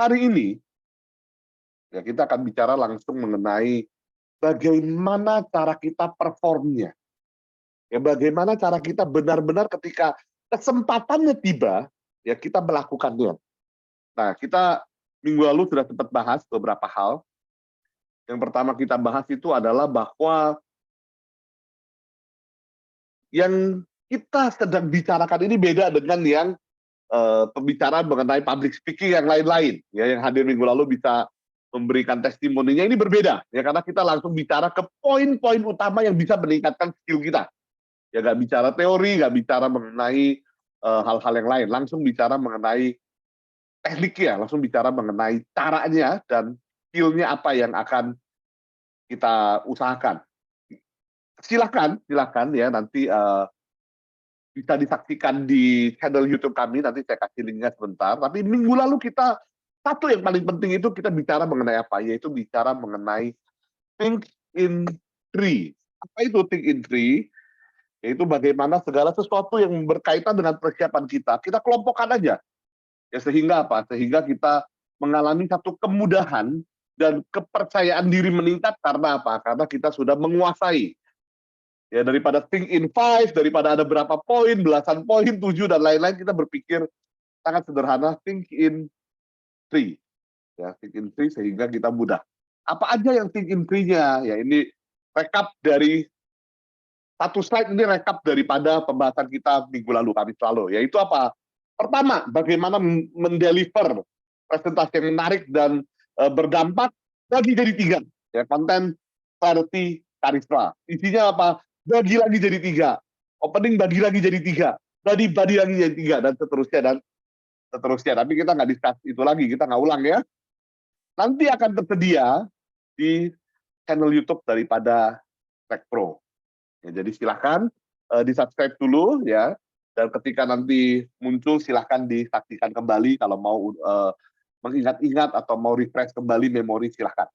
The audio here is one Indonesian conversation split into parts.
hari ini ya kita akan bicara langsung mengenai bagaimana cara kita performnya. Ya, bagaimana cara kita benar-benar ketika kesempatannya tiba, ya kita melakukannya. Nah, kita minggu lalu sudah sempat bahas beberapa hal. Yang pertama kita bahas itu adalah bahwa yang kita sedang bicarakan ini beda dengan yang pembicaraan mengenai public speaking yang lain-lain. Ya, yang hadir minggu lalu bisa memberikan testimoninya ini berbeda. Ya, karena kita langsung bicara ke poin-poin utama yang bisa meningkatkan skill kita. Ya, nggak bicara teori, nggak bicara mengenai hal-hal yang lain, langsung bicara mengenai tekniknya, langsung bicara mengenai caranya dan skill-nya apa yang akan kita usahakan. Silakan ya nanti bisa disaksikan di channel YouTube kami, nanti saya kasih linknya sebentar. Tapi minggu lalu kita, satu yang paling penting itu kita bicara mengenai apa? Yaitu bicara mengenai think in three. Apa itu think in three? Yaitu bagaimana segala sesuatu yang berkaitan dengan persiapan kita kelompokkan aja. Ya, sehingga apa? Sehingga kita mengalami satu kemudahan dan kepercayaan diri meningkat karena apa? Karena kita sudah menguasai. Ya, daripada think in five, daripada ada berapa poin, belasan poin, 7 dan lain-lain, kita berpikir sangat sederhana, think in three. Ya, think in three sehingga kita mudah. Apa aja yang think in three-nya? Ya, ini rekap dari satu slide, ini rekap daripada pembahasan kita minggu lalu, Kamis lalu. Yaitu apa? Pertama, bagaimana mendeliver presentasi yang menarik dan berdampak bagi jadi 3. Ya, konten, clarity, karisma. Isinya apa? Bagi lagi jadi 3. Opening bagi lagi jadi 3. Bagi lagi jadi 3 dan seterusnya. Tapi kita nggak discuss itu lagi, kita nggak ulang ya. Nanti akan tersedia di channel YouTube daripada Tech Pro. Ya, jadi silahkan di-subscribe dulu ya. Dan ketika nanti muncul silahkan disaksikan kembali kalau mau mengingat-ingat atau mau refresh kembali memori silahkan.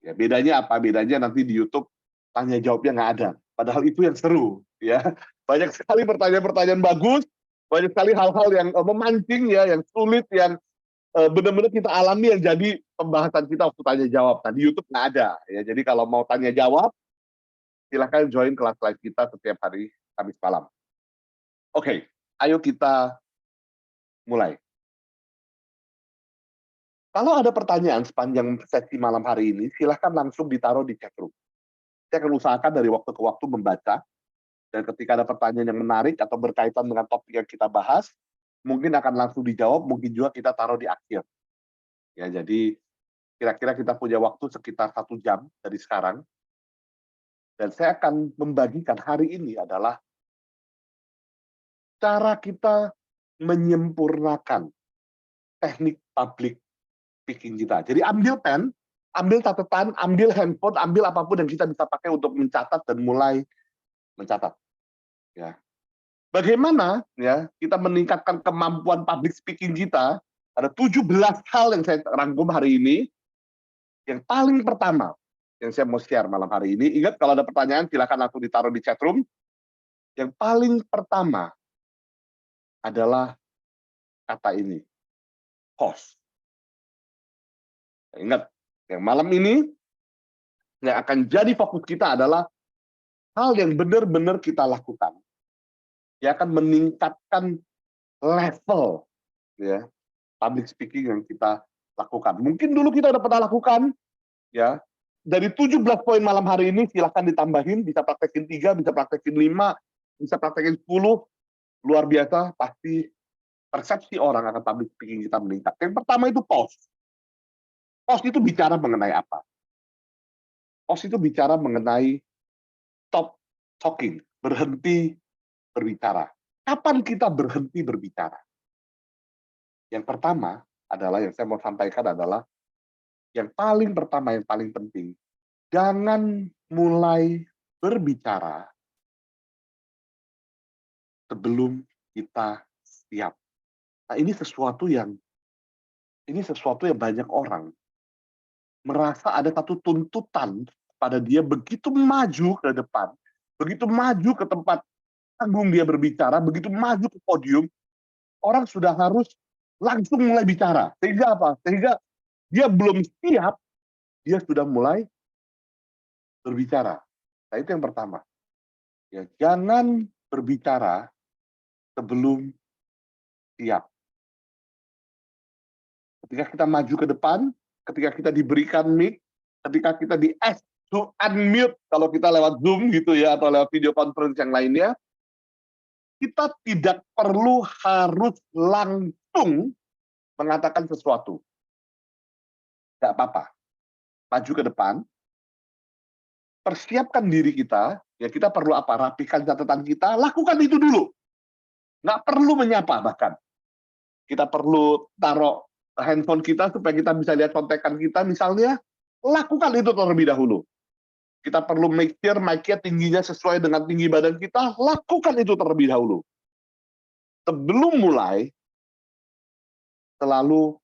Ya, bedanya apa? Bedanya nanti di YouTube tanya jawabnya nggak ada. Padahal itu yang seru, ya. Banyak sekali pertanyaan-pertanyaan bagus, banyak sekali hal-hal yang memancing ya, yang sulit, yang benar-benar kita alami yang jadi pembahasan kita waktu tanya jawab. Nah, di YouTube nggak ada, ya. Jadi kalau mau tanya jawab, silahkan join kelas live kita setiap hari Kamis malam. Oke, ayo kita mulai. Kalau ada pertanyaan sepanjang sesi malam hari ini, silahkan langsung ditaruh di chat room. Saya akan usahakan dari waktu ke waktu membaca, dan ketika ada pertanyaan yang menarik atau berkaitan dengan topik yang kita bahas, mungkin akan langsung dijawab, mungkin juga kita taruh di akhir. Ya, jadi kira-kira kita punya waktu sekitar 1 jam dari sekarang, dan saya akan membagikan hari ini adalah cara kita menyempurnakan teknik public speaking kita. Jadi ambil pen, ambil catatan, ambil handphone, ambil apapun yang kita bisa pakai untuk mencatat dan mulai mencatat. Ya. Bagaimana ya kita meningkatkan kemampuan public speaking kita? Ada 17 hal yang saya rangkum hari ini. Yang paling pertama yang saya mau share malam hari ini, ingat kalau ada pertanyaan silakan langsung ditaruh di chat room. Yang paling pertama adalah kata ini, host. Ingat, yang malam ini yang akan jadi fokus kita adalah hal yang benar-benar kita lakukan. Yang akan meningkatkan level ya public speaking yang kita lakukan. Mungkin dulu kita udah pernah lakukan, ya. Dari 17 poin malam hari ini silahkan ditambahin, bisa praktekin 3, bisa praktekin 5, bisa praktekin 10. Luar biasa, pasti persepsi orang akan public speaking kita meningkat. Yang pertama itu pause. Pause itu bicara mengenai apa? Pause itu bicara mengenai stop talking, berhenti berbicara. Kapan kita berhenti berbicara? Yang pertama adalah yang saya mau sampaikan adalah yang paling pertama, yang paling penting, jangan mulai berbicara sebelum kita siap. Nah, ini sesuatu yang banyak orang merasa ada satu tuntutan pada dia begitu maju ke depan, begitu maju ke tempat panggung dia berbicara, begitu maju ke podium, orang sudah harus langsung mulai bicara. Sehingga apa? Sehingga dia belum siap, dia sudah mulai berbicara. Nah, itu yang pertama. Ya, jangan berbicara sebelum siap. Ketika kita maju ke depan, ketika kita diberikan mic, ketika kita di-ask to unmute, kalau kita lewat Zoom gitu ya, atau lewat video conference yang lainnya, kita tidak perlu harus langsung mengatakan sesuatu. Nggak apa-apa. Maju ke depan, persiapkan diri kita, ya kita perlu apa? Rapikan catatan kita, lakukan itu dulu. Nggak perlu menyapa bahkan. Kita perlu taruh handphone kita supaya kita bisa lihat kontekan kita misalnya, lakukan itu terlebih dahulu. Kita perlu make sure mic-nya tingginya sesuai dengan tinggi badan kita, lakukan itu terlebih dahulu. Sebelum mulai, selalu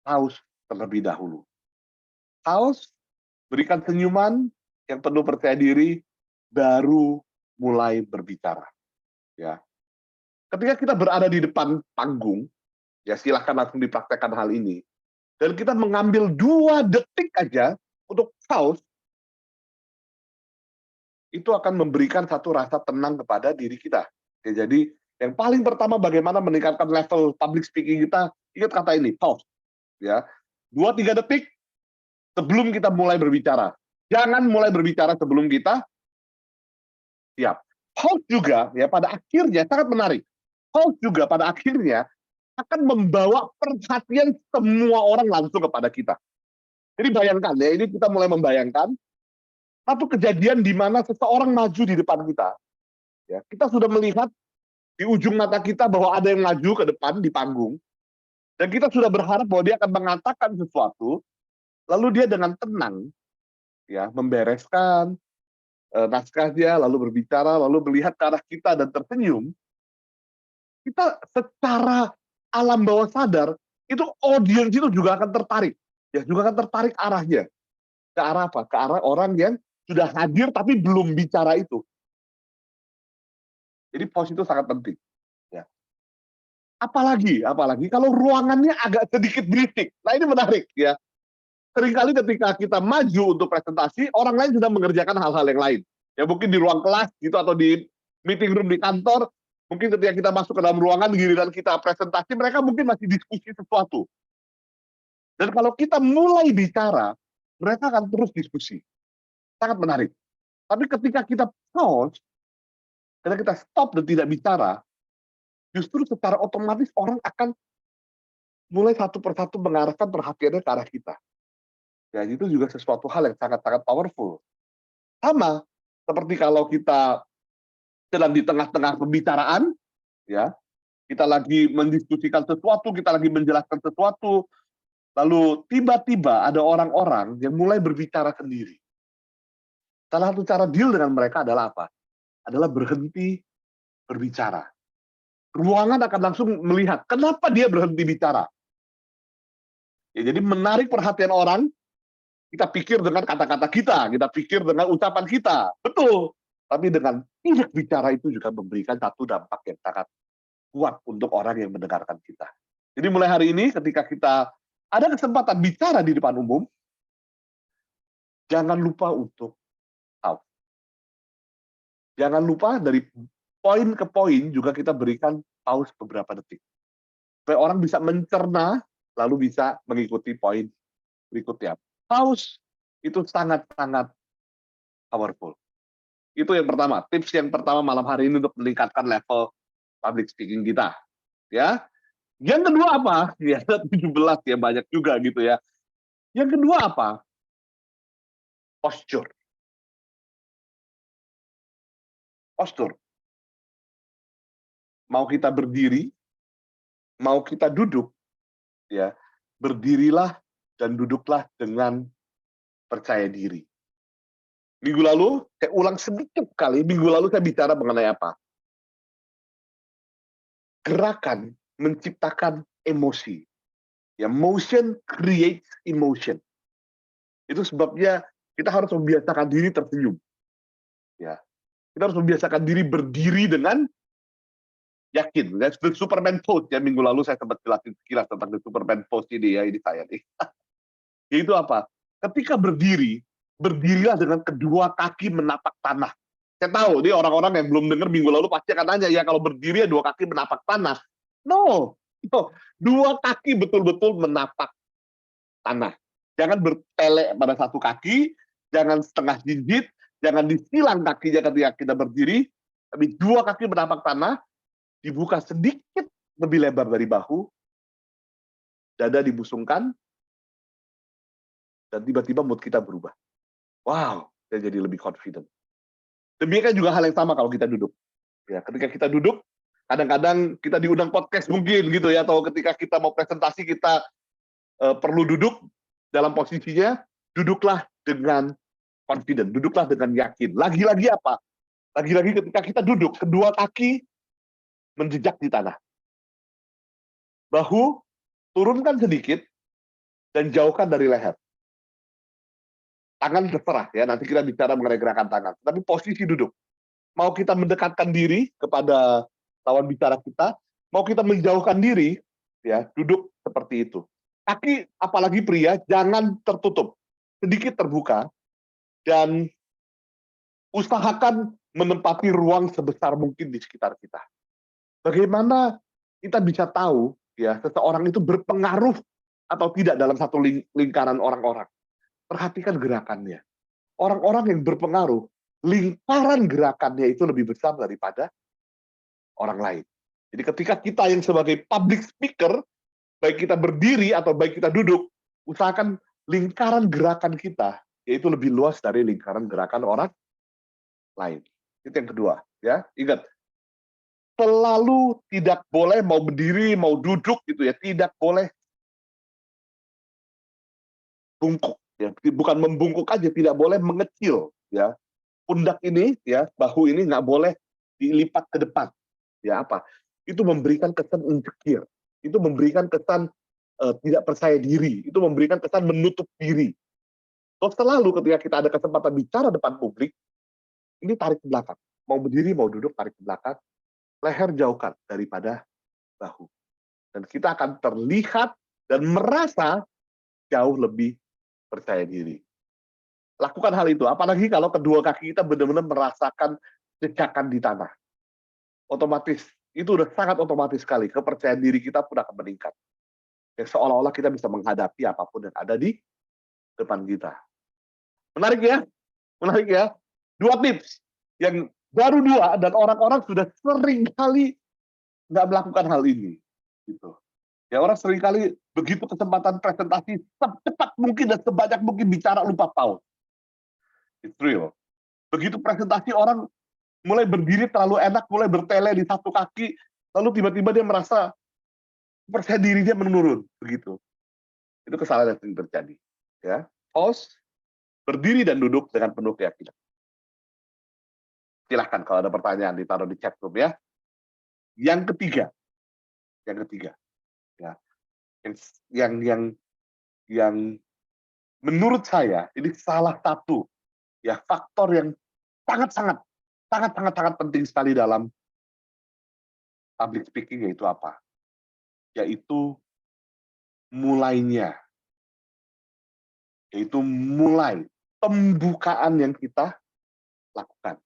pause terlebih dahulu. Pause, berikan senyuman yang penuh percaya diri, baru mulai berbicara. Ya. Ketika kita berada di depan panggung, ya silahkan langsung dipraktekkan hal ini. Dan kita mengambil 2 detik aja untuk pause, itu akan memberikan satu rasa tenang kepada diri kita. Ya, jadi yang paling pertama bagaimana meningkatkan level public speaking kita, ingat kata ini, pause. Ya. 2-3 detik sebelum kita mulai berbicara. Jangan mulai berbicara sebelum kita siap. Pause juga ya pada akhirnya sangat menarik. Pause juga pada akhirnya akan membawa perhatian semua orang langsung kepada kita. Jadi bayangkan ya, ini kita mulai membayangkan satu kejadian di mana seseorang maju di depan kita. Ya, kita sudah melihat di ujung mata kita bahwa ada yang maju ke depan di panggung, dan kita sudah berharap bahwa dia akan mengatakan sesuatu, lalu dia dengan tenang ya membereskan naskahnya, lalu berbicara, lalu melihat ke arah kita dan tersenyum. Kita secara alam bawah sadar itu audiens itu juga akan tertarik, ya juga akan tertarik arahnya ke arah apa? Ke arah orang yang sudah hadir tapi belum bicara itu. Jadi pause itu sangat penting. Ya. Apalagi kalau ruangannya agak sedikit berisik. Nah ini menarik ya. Seringkali ketika kita maju untuk presentasi, orang lain sudah mengerjakan hal-hal yang lain. Ya mungkin di ruang kelas gitu atau di meeting room di kantor, mungkin ketika kita masuk ke dalam ruangan giliran kita presentasi, mereka mungkin masih diskusi sesuatu. Dan kalau kita mulai bicara, mereka akan terus diskusi. Sangat menarik. Tapi ketika kita pause, ketika kita stop dan tidak bicara, justru secara otomatis orang akan mulai satu persatu mengarahkan perhatiannya ke arah kita. Ya, itu juga sesuatu hal yang sangat-sangat powerful. Sama seperti kalau kita sedang di tengah-tengah pembicaraan, ya, kita lagi mendiskusikan sesuatu, kita lagi menjelaskan sesuatu, lalu tiba-tiba ada orang-orang yang mulai berbicara sendiri. Salah satu cara deal dengan mereka adalah apa? Adalah berhenti berbicara. Ruangan akan langsung melihat kenapa dia berhenti bicara. Ya, jadi menarik perhatian orang, kita pikir dengan kata-kata kita pikir dengan ucapan kita, betul. Tapi dengan tidak bicara itu juga memberikan satu dampak yang sangat kuat untuk orang yang mendengarkan kita. Jadi mulai hari ini ketika kita ada kesempatan bicara di depan umum, jangan lupa untuk pause. Jangan lupa dari poin ke poin juga kita berikan pause beberapa detik. Supaya orang bisa mencerna, lalu bisa mengikuti poin berikutnya. Pause itu sangat-sangat powerful. Itu yang pertama, tips yang pertama malam hari ini untuk meningkatkan level public speaking kita. Ya. Yang kedua apa? Ya, 17 ya banyak juga gitu ya. Yang kedua apa? Posture. Postur. Mau kita berdiri, mau kita duduk, ya, berdirilah dan duduklah dengan percaya diri. Minggu lalu, saya ulang sedikit kali, minggu lalu saya bicara mengenai apa? Gerakan menciptakan emosi. Ya, motion creates emotion. Itu sebabnya kita harus membiasakan diri tersenyum. Ya, kita harus membiasakan diri berdiri dengan yakin. That's the Superman pose ya, minggu lalu saya sempat jelasin sekilas tentang the Superman pose ini ya, ini saya nih. Itu apa? Ketika berdiri, berdirilah dengan kedua kaki menapak tanah. Saya tahu, ini orang-orang yang belum dengar minggu lalu pasti akan tanya, ya kalau berdiri ya dua kaki menapak tanah. No, no. Dua kaki betul-betul menapak tanah. Jangan bertele pada satu kaki, jangan setengah jinjit, jangan disilang kakinya ketika kita berdiri, tapi dua kaki menapak tanah, dibuka sedikit lebih lebar dari bahu, dada dibusungkan, dan tiba-tiba mood kita berubah. Wow, saya jadi lebih confident. Demikian juga hal yang sama kalau kita duduk. Ya, ketika kita duduk, kadang-kadang kita diundang podcast mungkin gitu ya, atau ketika kita mau presentasi kita perlu duduk dalam posisinya, duduklah dengan confident, duduklah dengan yakin. Lagi-lagi apa? Lagi-lagi ketika kita duduk, kedua kaki menjejak di tanah. Bahu turunkan sedikit dan jauhkan dari leher. Tangan terserah ya, nanti kita bicara mengenai gerakan tangan. Tapi posisi duduk. Mau kita mendekatkan diri kepada lawan bicara kita, mau kita menjauhkan diri, ya duduk seperti itu. Kaki, apalagi pria, jangan tertutup, sedikit terbuka, dan usahakan menempati ruang sebesar mungkin di sekitar kita. Bagaimana kita bisa tahu ya seseorang itu berpengaruh atau tidak dalam satu lingkaran orang-orang? Perhatikan gerakannya. Orang-orang yang berpengaruh, lingkaran gerakannya itu lebih besar daripada orang lain. Jadi ketika kita yang sebagai public speaker, baik kita berdiri atau baik kita duduk, usahakan lingkaran gerakan kita yaitu lebih luas dari lingkaran gerakan orang lain. Itu yang kedua, ya. Ingat, selalu tidak boleh mau berdiri, mau duduk gitu ya, tidak boleh bungkuk ya. Bukan membungkuk aja, tidak boleh mengecil ya. Pundak ini ya, bahu ini nggak boleh dilipat ke depan. Ya apa? Itu memberikan kesan insecure. Itu memberikan kesan tidak percaya diri. Itu memberikan kesan menutup diri. Terus selalu ketika kita ada kesempatan bicara depan publik, ini tarik ke belakang. Mau berdiri, mau duduk, tarik ke belakang. Leher jauhkan daripada bahu. Dan kita akan terlihat dan merasa jauh lebih percaya diri. Lakukan hal itu, apalagi kalau kedua kaki kita benar-benar merasakan jejakan di tanah. Otomatis, itu udah sangat otomatis sekali, kepercayaan diri kita pun akan meningkat. Ya, seolah-olah kita bisa menghadapi apapun yang ada di depan kita. Menarik ya? Menarik ya? 2 tips, yang baru 2, dan orang-orang sudah sering kali nggak melakukan hal ini. Gitu. Ya, orang sering kali begitu kesempatan presentasi, secepat mungkin dan sebanyak mungkin bicara lupa pause. It's real. Begitu presentasi orang mulai berdiri terlalu enak, mulai bertele di satu kaki, lalu tiba-tiba dia merasa percaya dirinya menurun, begitu. Itu kesalahan yang sering terjadi. Ya, pause, berdiri dan duduk dengan penuh keyakinan. Silahkan kalau ada pertanyaan ditaruh di chat room ya. Yang ketiga, ya, yang menurut saya ini salah satu ya faktor yang sangat penting sekali dalam public speaking, yaitu apa? Yaitu mulainya. Yaitu mulai pembukaan yang kita lakukan.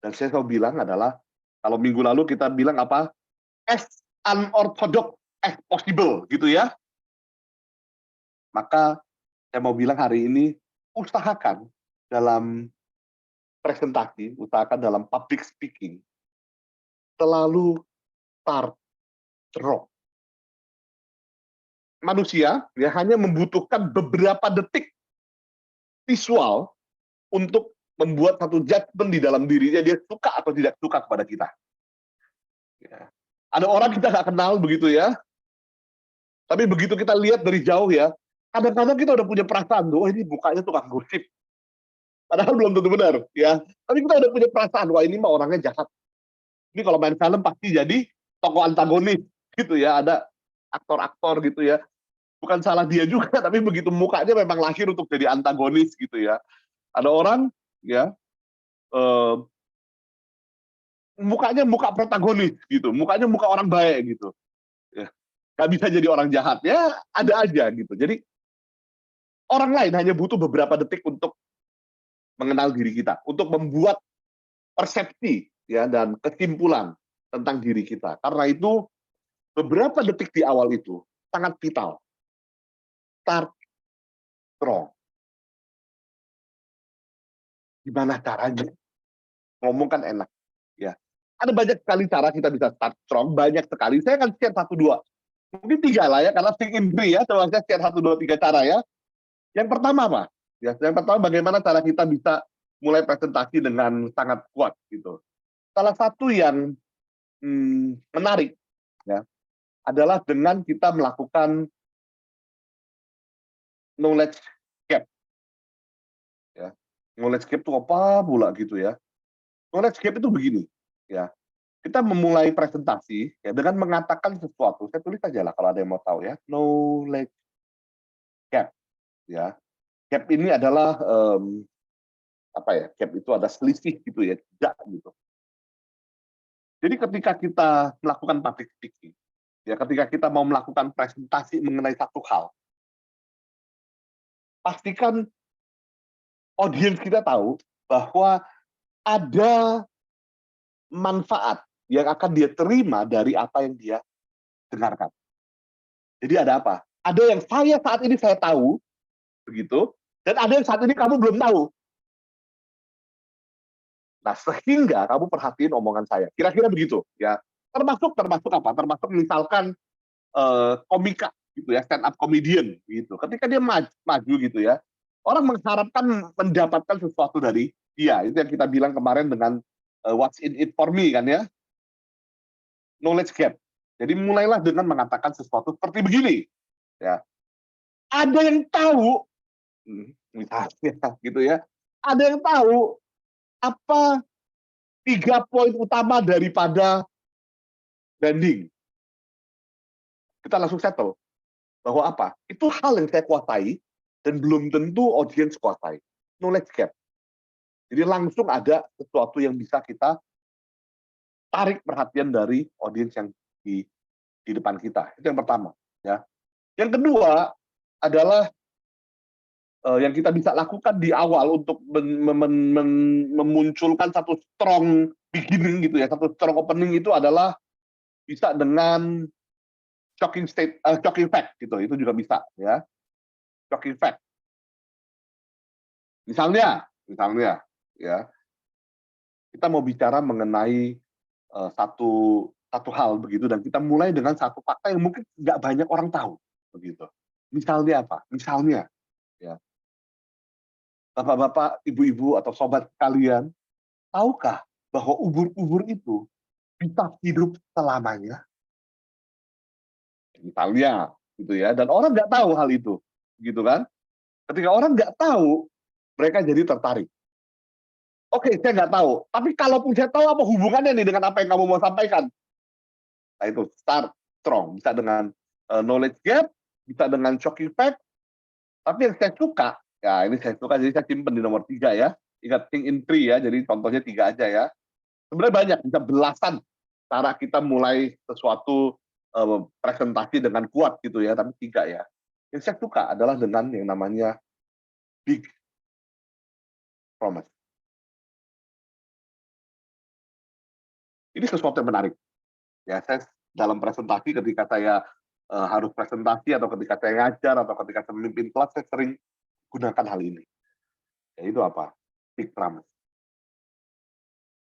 Dan saya selalu bilang adalah, kalau minggu lalu kita bilang apa? As unorthodox as possible, gitu ya. Maka saya mau bilang hari ini, usahakan dalam presentasi, usahakan dalam public speaking, selalu start raw. Manusia ya hanya membutuhkan beberapa detik visual untuk membuat satu judgment di dalam dirinya, dia suka atau tidak suka kepada kita. Ya. Ada orang kita nggak kenal begitu ya, tapi begitu kita lihat dari jauh ya, kadang-kadang kita udah punya perasaan, wah ini mukanya tukang gosip. Padahal belum tentu benar, ya. Tapi kita udah punya perasaan, wah ini mah orangnya jahat. Ini kalau main film pasti jadi tokoh antagonis, gitu ya. Ada aktor-aktor gitu ya. Bukan salah dia juga, tapi begitu mukanya memang lahir untuk jadi antagonis gitu ya. Ada orang ya mukanya muka protagonis gitu, mukanya muka orang baik gitu. Ya, nggak bisa jadi orang jahat ya, ada aja gitu. Jadi orang lain hanya butuh beberapa detik untuk mengenal diri kita, untuk membuat persepsi ya dan kesimpulan tentang diri kita. Karena itu beberapa detik di awal itu sangat vital. Start strong. Gimana caranya? Ngomong kan enak ya. Ada banyak sekali cara kita bisa start strong, banyak sekali. Saya akan share satu dua, mungkin tiga lah ya, karena think in three ya. Coba saya share satu dua tiga cara ya. Yang pertama apa? Ya, yang pertama bagaimana cara kita bisa mulai presentasi dengan sangat kuat gitu. Salah satu yang menarik ya adalah dengan kita melakukan knowledge gap ya. Knowledge gap itu apa pula gitu ya. Knowledge gap itu begini ya. Kita memulai presentasi ya dengan mengatakan sesuatu. Saya tulis aja lah kalau ada yang mau tahu ya. Knowledge gap ya. Gap ini adalah apa ya? Gap itu ada selisih gitu ya, tidak gitu. Jadi ketika kita melakukan public speaking, ya ketika kita mau melakukan presentasi mengenai satu hal, pastikan audiens kita tahu bahwa ada manfaat yang akan dia terima dari apa yang dia dengarkan. Jadi ada apa? Ada yang saya saat ini saya tahu, begitu, dan ada yang saat ini kamu belum tahu. Nah, sehingga kamu perhatiin omongan saya. Kira-kira begitu, ya. Termasuk apa? Termasuk misalkan komika gitu ya, stand up comedian gitu. Ketika dia maju gitu ya, orang mengharapkan mendapatkan sesuatu dari dia. Itu yang kita bilang kemarin dengan what's in it for me kan ya, knowledge gap. Jadi mulailah dengan mengatakan sesuatu seperti begini, ya. Ada yang tahu, misalnya gitu ya, ada yang tahu apa 3 poin utama daripada branding. Kita langsung settle bahwa apa? Itu hal yang saya kuasai dan belum tentu audiens kuasai. Knowledge gap. Jadi langsung ada sesuatu yang bisa kita tarik perhatian dari audiens yang di depan kita. Itu yang pertama. Ya. Yang kedua adalah yang kita bisa lakukan di awal untuk memunculkan satu strong beginning gitu ya, satu strong opening itu adalah bisa dengan shocking fact gitu. Itu juga bisa ya. Shocking fact. Misalnya ya, kita mau bicara mengenai satu hal begitu dan kita mulai dengan satu fakta yang mungkin nggak banyak orang tahu begitu. Misalnya apa? Misalnya ya, bapak-bapak, ibu-ibu atau sobat kalian, tahukah bahwa ubur-ubur itu bisa hidup selamanya? Misalnya gitu ya, dan orang nggak tahu hal itu, gitu kan? Ketika orang nggak tahu, mereka jadi tertarik. Oke, saya nggak tahu. Tapi kalaupun saya tahu apa hubungannya nih dengan apa yang kamu mau sampaikan? Nah itu, start strong. Bisa dengan knowledge gap, bisa dengan shocking fact. Tapi yang saya suka, ya ini saya suka, jadi saya simpen di nomor 3 ya. Ingat think in three ya, jadi contohnya 3 aja ya. Sebenarnya banyak, bisa belasan cara kita mulai sesuatu presentasi dengan kuat gitu ya, tapi 3 ya. Yang saya suka adalah dengan yang namanya big promise. Ini sesuatu yang menarik. Ya, saya dalam presentasi ketika saya harus presentasi atau ketika saya ngajar atau ketika saya memimpin kelas, saya sering gunakan hal ini. Yaitu apa? Big promise.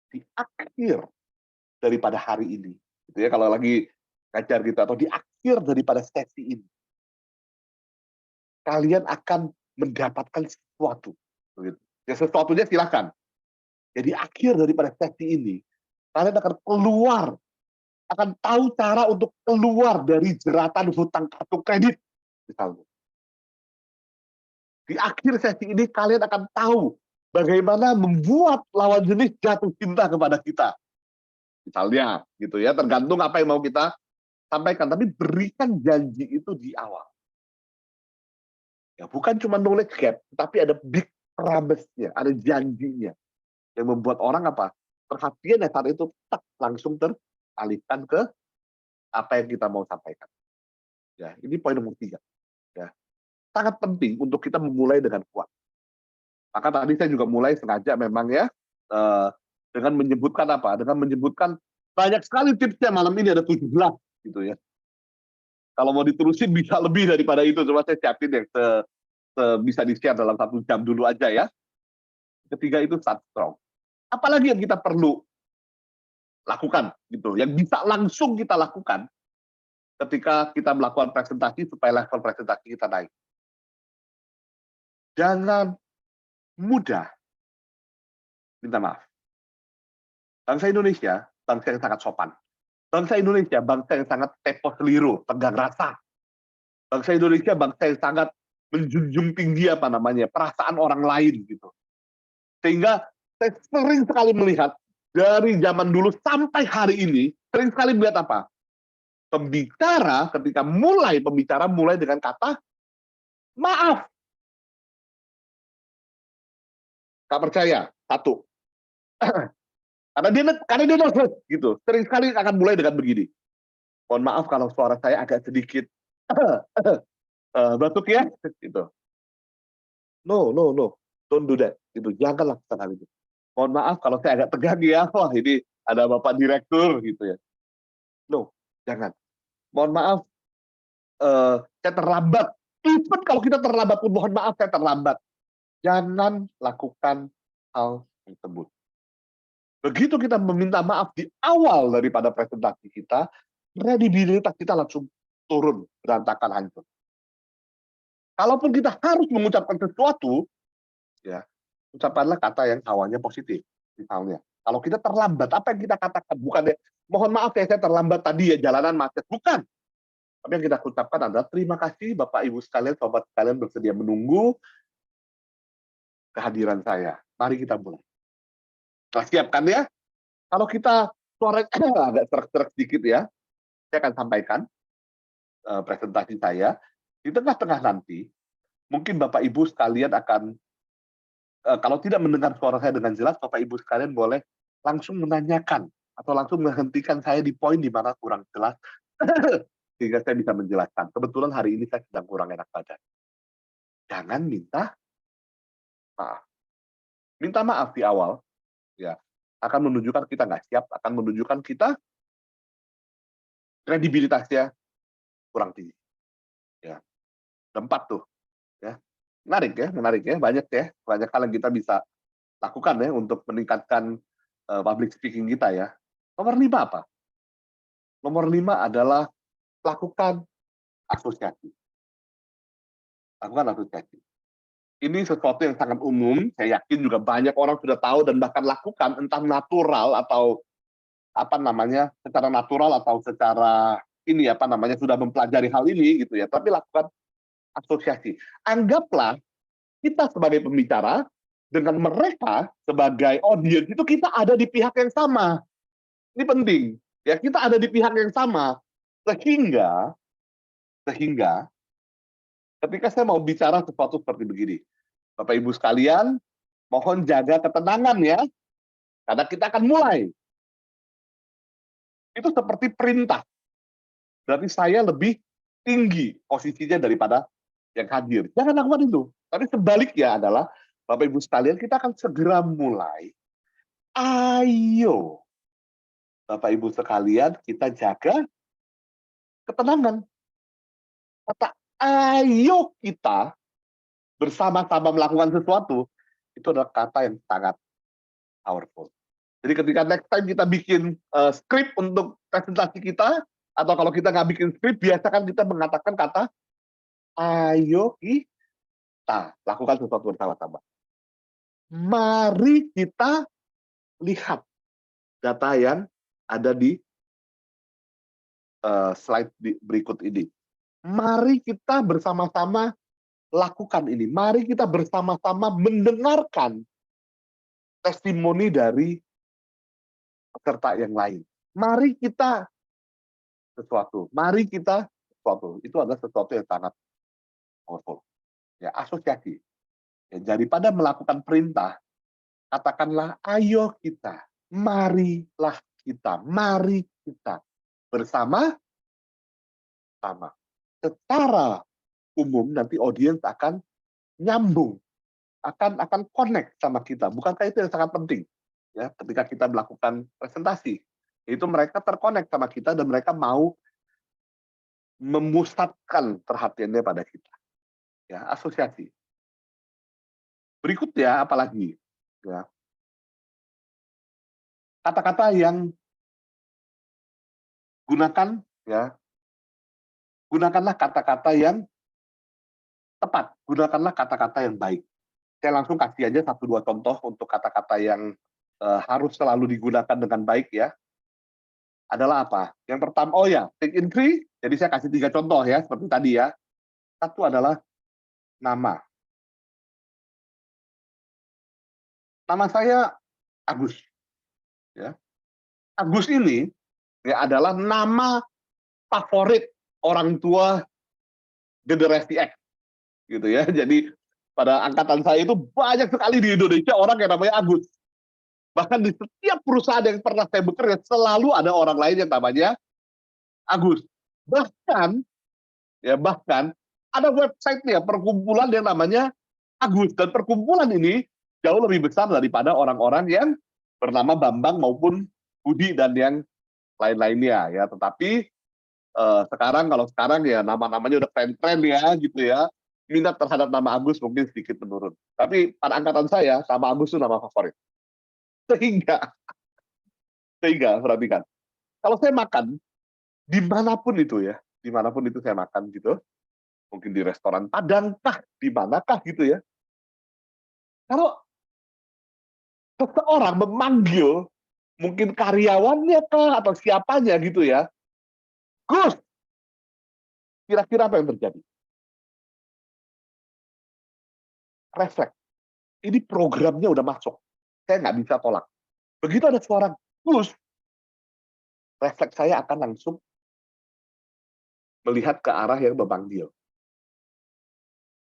Di akhir daripada hari ini, gitu ya, kalau lagi ngajar gitu atau di akhir daripada sesi ini, kalian akan mendapatkan sesuatu. Begitu. Ya sesuatunya silakan. Jadi akhir daripada sesi ini, kalian akan keluar, akan tahu cara untuk keluar dari jeratan hutang kartu kredit, misalnya. Di akhir sesi ini kalian akan tahu bagaimana membuat lawan jenis jatuh cinta kepada kita. Misalnya, gitu ya, tergantung apa yang mau kita sampaikan. Tapi berikan janji itu di awal. Ya, bukan cuma knowledge gap, tapi ada big promise-nya, ada janjinya. Yang membuat orang apa? perhatian yang saat itu langsung teralihkan ke apa yang kita mau sampaikan. Ya, ini poin nomor 3. Ya, sangat penting untuk kita memulai dengan kuat. Maka tadi saya juga mulai sengaja memang ya, dengan menyebutkan apa? Dengan menyebutkan banyak sekali tipsnya malam ini ada 17 gitu ya. Kalau mau diterusin bisa lebih daripada itu, cuma saya siapin yang bisa di-share dalam 1 jam dulu aja ya. Ketiga itu start strong. Apalagi yang kita perlu lakukan gitu, yang bisa langsung kita lakukan ketika kita melakukan presentasi supaya level presentasi kita naik. Jangan mudah minta maaf. Bangsa Indonesia, bangsa yang sangat sopan. Bangsa Indonesia, bangsa yang sangat tepo seliru, tegang rasa. Bangsa Indonesia, bangsa yang sangat menjunjung tinggi apa namanya, perasaan orang lain gitu. Sehingga saya sering sekali melihat dari zaman dulu sampai hari ini, sering sekali melihat apa? Pembicara ketika pembicara mulai dengan kata maaf. Gak percaya? Satu. karena dia nervous gitu. Sering sekali akan mulai dengan begini. Mohon maaf kalau suara saya agak sedikit batuk ya, gitu. No, no, no, don't do that. Gitu. Jangan lakukan hal itu. Mohon maaf kalau saya agak tegang ya. Wah, ini ada Bapak Direktur gitu ya. No, jangan. Mohon maaf, saya terlambat. Even kalau kita terlambat pun, mohon maaf saya terlambat. Jangan lakukan hal tersebut. Begitu kita meminta maaf di awal daripada presentasi kita, kredibilitas kita langsung turun, berantakan, hancur. Kalaupun kita harus mengucapkan sesuatu, ya, ucapkanlah kata yang awalnya positif, misalnya. Kalau kita terlambat, apa yang kita katakan? Bukan ya, mohon maaf ya saya terlambat tadi ya, jalanan macet. Bukan. Tapi yang kita ucapkan adalah, terima kasih Bapak Ibu sekalian, sobat sekalian bersedia menunggu kehadiran saya. Mari kita mulai. Nah, siapkan ya. Kalau kita suara agak serak-serak sedikit ya, saya akan sampaikan presentasi saya. Di tengah-tengah nanti, mungkin Bapak Ibu sekalian akan, kalau tidak mendengar suara saya dengan jelas, Bapak Ibu sekalian boleh langsung menanyakan, atau langsung menghentikan saya di poin di mana kurang jelas, sehingga saya bisa menjelaskan. Kebetulan hari ini saya sedang kurang enak badan. Jangan minta maaf. Minta maaf di awal, ya, akan menunjukkan kita nggak siap, akan menunjukkan kita kredibilitasnya kurang tinggi. Ya, 4 tuh. Ya, menarik ya, banyak hal yang kita bisa lakukan ya untuk meningkatkan public speaking kita ya. Nomor 5 apa? Nomor 5 adalah lakukan asosiasi. Lakukan asosiasi. Ini sesuatu yang sangat umum, saya yakin juga banyak orang sudah tahu dan bahkan lakukan, entah natural atau apa namanya, secara natural atau secara ini apa namanya, sudah mempelajari hal ini gitu ya. Tapi lakukan asosiasi. Anggaplah kita sebagai pembicara dengan mereka sebagai audiens itu kita ada di pihak yang sama. Ini penting. Ya, kita ada di pihak yang sama sehingga ketika saya mau bicara sesuatu seperti begini, Bapak Ibu sekalian, mohon jaga ketenangan ya, karena kita akan mulai. Itu seperti perintah. Berarti saya lebih tinggi posisinya daripada yang hadir. Jangan lakukan itu. Tapi sebaliknya adalah, Bapak Ibu sekalian, kita akan segera mulai. Ayo, Bapak Ibu sekalian, kita jaga ketenangan. Kata ayo kita bersama-sama melakukan sesuatu, itu adalah kata yang sangat powerful. Jadi ketika next time kita bikin skrip untuk presentasi kita, atau kalau kita nggak bikin skrip, biasakan kita mengatakan kata ayo kita lakukan sesuatu bersama-sama. Mari kita lihat data yang ada di slide berikut ini. Mari kita bersama-sama lakukan ini. Mari kita bersama-sama mendengarkan testimoni dari peserta yang lain. Mari kita sesuatu. Mari kita sesuatu. Itu adalah sesuatu yang sangat powerful. Ya, asosiasi. Ya, daripada melakukan perintah, katakanlah ayo kita. mari kita bersama-sama. Secara umum nanti audiens akan nyambung, akan connect sama kita. Bukankah itu yang sangat penting? Ya, ketika kita melakukan presentasi, itu mereka terkonek sama kita dan mereka mau memusatkan perhatiannya pada kita. Ya, asosiasi. Berikutnya apalagi? Ya, kata-kata yang gunakanlah kata-kata yang tepat, gunakanlah kata-kata yang baik. Saya langsung kasih aja 1-2 contoh untuk kata-kata yang harus selalu digunakan dengan baik ya. Adalah apa? Yang pertama, oh ya, think in three. Jadi saya kasih 3 contoh ya, seperti tadi ya. Satu adalah nama. Nama saya Agus. Ya. Agus ini ya adalah nama favorit orang tua generasi X, gitu ya. Jadi pada angkatan saya itu banyak sekali di Indonesia orang yang namanya Agus. Bahkan di setiap perusahaan yang pernah saya bekerja selalu ada orang lain yang namanya Agus. Bahkan ada website-nya perkumpulan yang namanya Agus, dan perkumpulan ini jauh lebih besar daripada orang-orang yang bernama Bambang maupun Budi dan yang lain-lainnya ya. Tetapi kalau sekarang ya nama-namanya udah keren-keren ya gitu ya. Minat terhadap nama Agus mungkin sedikit menurun. Tapi pada angkatan saya nama Agus itu nama favorit. Sehingga perhatikan, kalau saya makan dimanapun itu saya makan gitu, mungkin di restoran Padang kah, di manakah gitu ya. Kalau seseorang memanggil mungkin karyawannya kah atau siapanya gitu ya, Gus, kira-kira apa yang terjadi? Refleks. Ini programnya udah masuk. Saya nggak bisa tolak. Begitu ada suara Gus, refleks saya akan langsung melihat ke arah yang memanggil.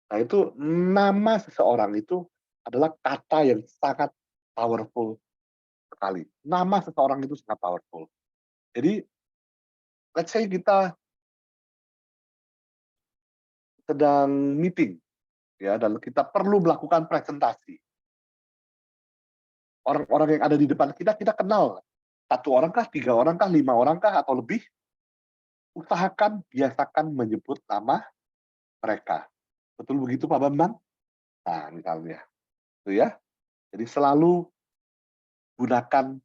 Nah itu nama seseorang itu adalah kata yang sangat powerful sekali. Nama seseorang itu sangat powerful. Jadi, let's say kita sedang meeting, ya, dan kita perlu melakukan presentasi. Orang-orang yang ada di depan kita, kita kenal. 1 orang kah, 3 orang kah, 5 orang kah, atau lebih. Usahakan, biasakan menyebut nama mereka. Betul begitu Pak Bambang? Nah, misalnya. Itu ya. Jadi selalu gunakan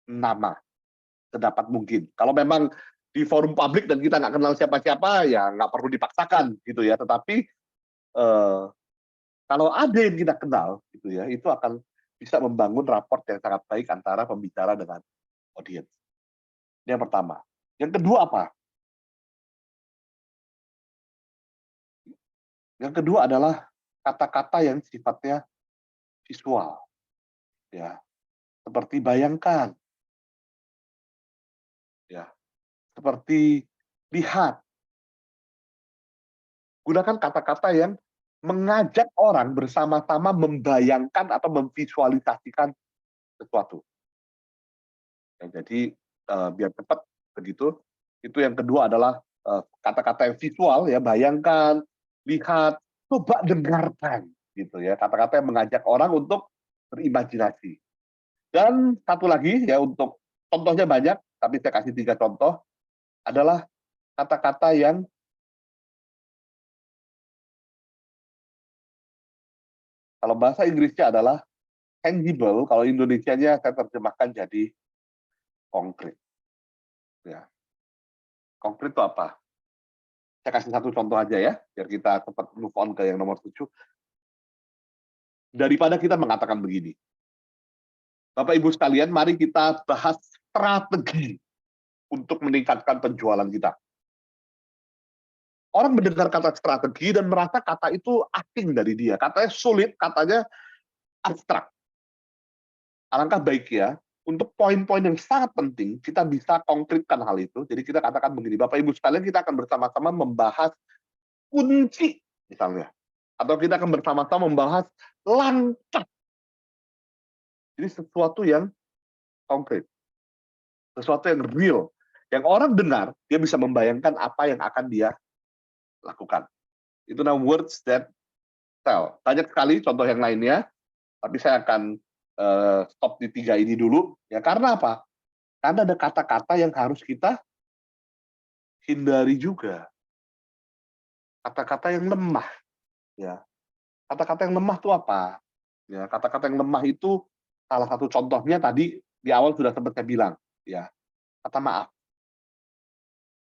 nama sedapat mungkin. Kalau memang di forum publik dan kita nggak kenal siapa-siapa, ya nggak perlu dipaksakan gitu ya. Tetapi kalau ada yang kita kenal, gitu ya, itu akan bisa membangun raport yang sangat baik antara pembicara dengan audiens. Ini yang pertama. Yang kedua apa? Yang kedua adalah kata-kata yang sifatnya visual, ya, seperti bayangkan, ya, seperti lihat. Gunakan kata-kata yang mengajak orang bersama-sama membayangkan atau memvisualisasikan sesuatu. Ya, jadi biar cepat begitu. Itu yang kedua adalah kata-kata yang visual ya, bayangkan, lihat, coba dengarkan gitu ya. Kata-kata yang mengajak orang untuk berimajinasi. Dan satu lagi ya, untuk contohnya banyak, tapi saya kasih 3 contoh adalah kata-kata yang kalau bahasa Inggrisnya adalah tangible, kalau Indonesianya saya terjemahkan jadi konkret. Ya. Konkret itu apa? Saya kasih 1 contoh aja ya, biar kita cepat move on ke yang nomor 7. Daripada kita mengatakan begini, Bapak Ibu sekalian, mari kita bahas strategi untuk meningkatkan penjualan kita. Orang mendengar kata strategi dan merasa kata itu asing dari dia. Katanya sulit, katanya abstrak. Alangkah baik ya, untuk poin-poin yang sangat penting, kita bisa konkretkan hal itu. Jadi kita katakan begini, Bapak Ibu sekalian, kita akan bersama-sama membahas kunci, misalnya. Atau kita akan bersama-sama membahas langkah. Jadi sesuatu yang konkret, sesuatu yang real, yang orang dengar, dia bisa membayangkan apa yang akan dia lakukan. Itu namanya words that tell. Banyak sekali contoh yang lainnya, tapi saya akan stop di 3 ini dulu. Ya karena apa? Karena ada kata-kata yang harus kita hindari juga. Kata-kata yang lemah. Ya, kata-kata yang lemah itu apa? Ya, kata-kata yang lemah itu salah satu contohnya tadi di awal sudah sempat saya bilang. Ya, kata maaf.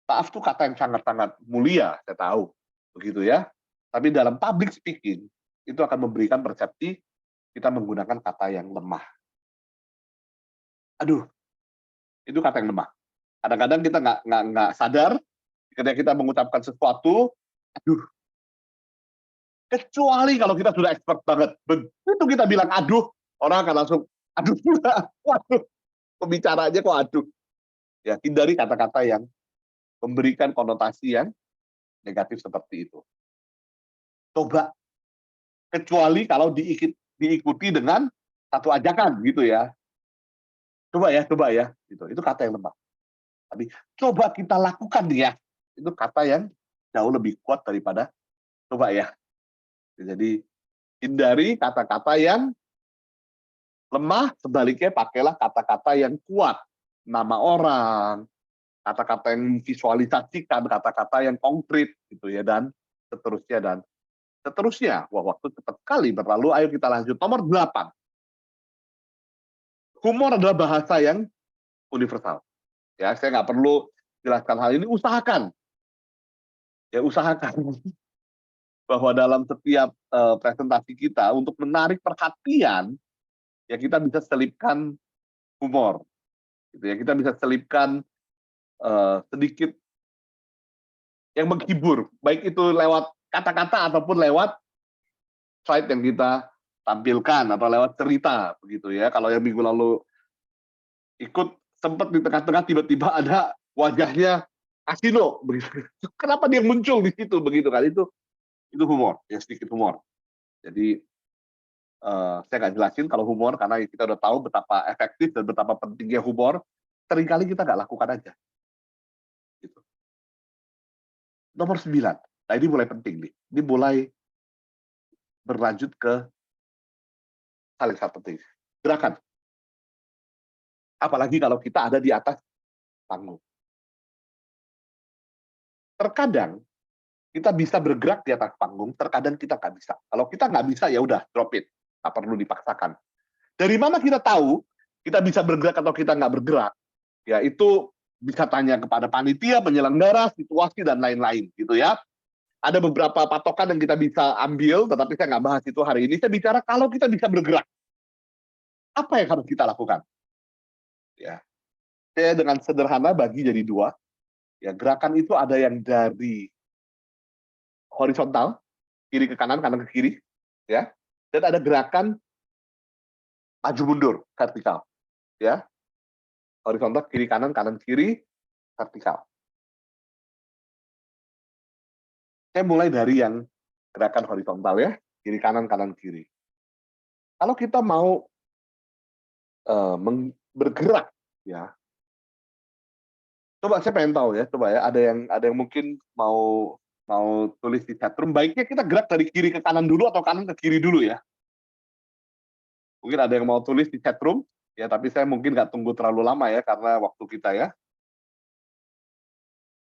Maaf itu kata yang sangat-sangat mulia, saya tahu, begitu ya. Tapi dalam public speaking itu akan memberikan persepsi kita menggunakan kata yang lemah. Aduh, itu kata yang lemah. Kadang-kadang kita nggak sadar ketika kita mengucapkan sesuatu, aduh. Kecuali kalau kita sudah expert banget, begitu kita bilang aduh, orang akan langsung aduh pula, waduh, pembicara aja kok aduh. Ya, hindari kata-kata yang memberikan konotasi yang negatif seperti itu. Coba, kecuali kalau diikuti dengan satu ajakan gitu ya. Coba ya, gitu. Itu kata yang lemah. Tapi coba kita lakukan ya, itu kata yang jauh lebih kuat daripada coba ya. Jadi hindari kata-kata yang lemah, sebaliknya pakailah kata-kata yang kuat. Nama orang, kata-kata yang visualisasikan, kata-kata yang konkret gitu ya, dan seterusnya. Wah, waktu cepat sekali berlalu. Ayo kita lanjut. Nomor 8. Humor adalah bahasa yang universal. Ya, saya nggak perlu jelaskan hal ini. Usahakan, ya usahakan bahwa dalam setiap presentasi kita untuk menarik perhatian, ya kita bisa selipkan humor. Gitu ya, kita bisa selipkan sedikit yang menghibur, baik itu lewat kata-kata ataupun lewat slide yang kita tampilkan atau lewat cerita begitu ya. Kalau yang minggu lalu ikut, sempat di tengah-tengah tiba-tiba ada wajahnya Kasino begitu. Kenapa dia muncul di situ begitu kan? Itu humor, ya sedikit humor. Jadi saya nggak jelasin kalau humor karena kita udah tahu betapa efektif dan betapa pentingnya humor. Seringkali kita nggak lakukan aja. Gitu. Nomor 9. Nah ini mulai penting nih. Ini mulai berlanjut ke hal yang sangat penting. Gerakan. Apalagi kalau kita ada di atas panggung. Terkadang kita bisa bergerak di atas panggung, terkadang kita nggak bisa. Kalau kita nggak bisa, ya udah drop it, nggak perlu dipaksakan. Dari mana kita tahu kita bisa bergerak atau kita nggak bergerak? Ya itu bisa tanya kepada panitia, penyelenggara, situasi dan lain-lain, gitu ya. Ada beberapa patokan yang kita bisa ambil, tetapi saya nggak bahas itu hari ini. Saya bicara kalau kita bisa bergerak, apa yang harus kita lakukan? Ya, saya dengan sederhana bagi jadi 2. Ya, gerakan itu ada yang dari horizontal, kiri ke kanan ke kiri, ya. Dan ada gerakan maju mundur, vertikal, ya. Horizontal kiri kanan kiri, vertikal. Saya mulai dari yang gerakan horizontal ya, kiri kanan kiri. Kalau kita mau bergerak, ya. Coba saya pengen tahu ya, coba ya. Ada yang mungkin mau tulis di chatroom. Baiknya kita gerak dari kiri ke kanan dulu atau kanan ke kiri dulu ya. Mungkin ada yang mau tulis di chatroom, ya tapi saya mungkin nggak tunggu terlalu lama ya karena waktu kita ya.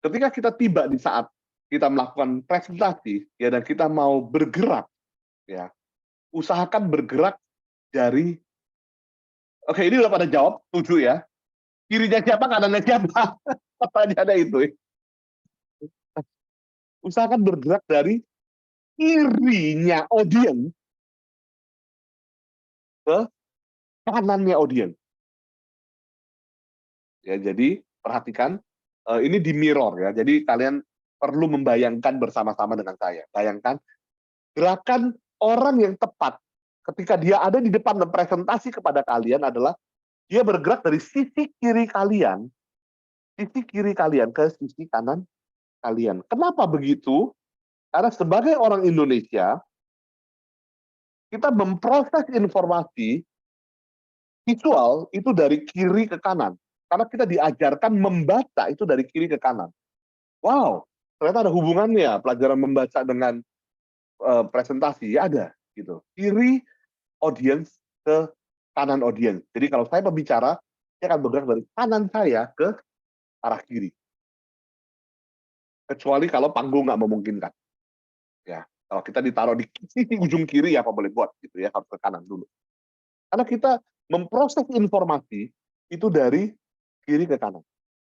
Ketika kita tiba di saat kita melakukan presentasi, ya dan kita mau bergerak, ya usahakan bergerak dari, oke ini udah pada jawab, 7 ya. Kirinya siapa, kanannya siapa? Pertanyaannya itu. Ya. Usahakan bergerak dari kirinya audiens ke kanannya audiens. Ya, jadi perhatikan ini di mirror ya. Jadi kalian perlu membayangkan bersama-sama dengan saya. Bayangkan gerakan orang yang tepat ketika dia ada di depan dan presentasi kepada kalian adalah dia bergerak dari sisi kiri kalian ke sisi kanan kalian. Kenapa begitu? Karena sebagai orang Indonesia, kita memproses informasi visual itu dari kiri ke kanan. Karena kita diajarkan membaca itu dari kiri ke kanan. Wow, ternyata ada hubungannya pelajaran membaca dengan presentasi. Ya ada, gitu. Kiri audience ke kanan audience. Jadi kalau saya pembicara, saya akan bergerak dari kanan saya ke arah kiri. Kecuali kalau panggung nggak memungkinkan. Ya, kalau kita ditaruh di sisi ujung kiri ya apa boleh buat gitu ya, harus ke kanan dulu. Karena kita memproses informasi itu dari kiri ke kanan.